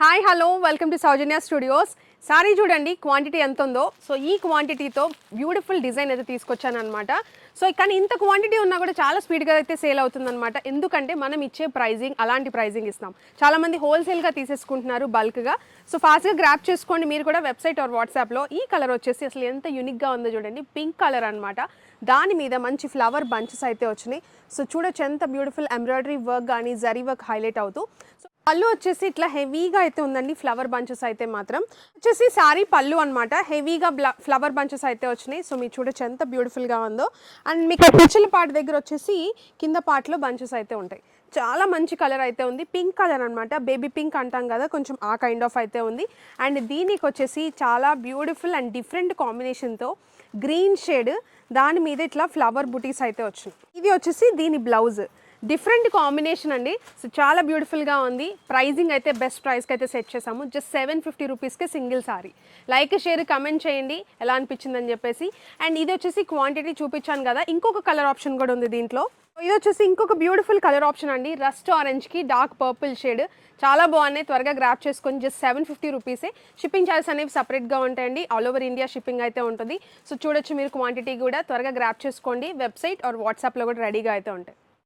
Hi hello welcome to Soujanya studios. Sorry చూడండి quantity ఎంత ఉందో. సో ఈ క్వాంటిటీతో బ్యూటిఫుల్ డిజైన్ అయితే తీసుకొచ్చాను అనమాట. సో కానీ ఇంత క్వాంటిటీ ఉన్నా కూడా చాలా స్పీడ్గా అయితే సేల్ అవుతుందన్నమాట. ఎందుకంటే మనం ఇచ్చే ప్రైజింగ్ అలాంటి ప్రైజింగ్ ఇస్తాం. చాలామంది హోల్సేల్గా తీసేసుకుంటున్నారు బల్క్గా. సో ఫాస్ట్గా గ్రాప్ చేసుకోండి మీరు కూడా వెబ్సైట్ ఆర్ వాట్సాప్లో. ఈ కలర్ వచ్చేసి అసలు ఎంత యూనిక్గా ఉందో చూడండి, పింక్ కలర్ అనమాట. దాని మీద మంచి ఫ్లవర్ బంచెస్ అయితే వచ్చినాయి. సో చూడొచ్చు ఎంత బ్యూటిఫుల్ ఎంబ్రాయిడరీ వర్క్ కానీ జరీ వర్క్ హైలైట్ అవుతూ. సో పళ్ళు వచ్చేసి ఇట్లా హెవీగా అయితే ఉందండి, ఫ్లవర్ బంచెస్ అయితే మాత్రం వచ్చేసి శారీ పళ్ళు అనమాట. హెవీగా ఫ్లవర్ బంచెస్ అయితే వచ్చినాయి. సో మీరు చూడొచ్చు ఎంత బ్యూటిఫుల్గా ఉందో. అండ్ మీకు కుచ్చుల పార్ట్ దగ్గర వచ్చేసి కింద పార్ట్లో బంచెస్ అయితే ఉంటాయి. చాలా మంచి కలర్ అయితే ఉంది, పింక్ కలర్ అనమాట. బేబీ పింక్ అంటాం కదా, కొంచెం ఆ కైండ్ ఆఫ్ అయితే ఉంది. అండ్ దీనికి వచ్చేసి చాలా బ్యూటిఫుల్ అండ్ డిఫరెంట్ కాంబినేషన్తో గ్రీన్ షేడ్, దాని మీద ఇట్లా ఫ్లవర్ బుటీస్ అయితే వచ్చినాయి. ఇది వచ్చేసి దీని బ్లౌజ్, డిఫరెంట్ కాంబినేషన్ అండి. సో చాలా బ్యూటిఫుల్గా ఉంది. ప్రైజింగ్ అయితే బెస్ట్ ప్రైస్కి అయితే సెట్ చేసాము. జస్ట్ 750 రూపీస్కే single sari. Like share comment చేయండి ఎలా అనిపించిందని చెప్పేసి. అండ్ ఇది వచ్చేసి క్వాంటిటీ చూపించాను కదా, ఇంకొక కలర్ ఆప్షన్ కూడా ఉంది దీంట్లో. ఇది వచ్చేసి ఇంకొక బ్యూటిఫుల్ కలర్ ఆప్షన్ అండి, రస్ట్ ఆరెంజ్కి డార్క్ పర్పుల్ షేడ్. చాలా బాగున్నాయి, త్వరగా గ్రాప్ చేసుకొని జస్ట్ 750 రూపీసే. షిప్పింగ్ ఛార్జెస్ అనేవి సపరేట్గా ఉంటాయండి. ఆల్ ఓవర్ ఇండియా షిప్పింగ్ అయితే ఉంటుంది. సో చూడొచ్చు మీరు క్వాంటిటీ కూడా త్వరగా గ్రాప్ చేసుకోండి. వెబ్సైట్ ఆర్ వాట్సాప్లో కూడా రెడీగా అయితే ఉంటాయి.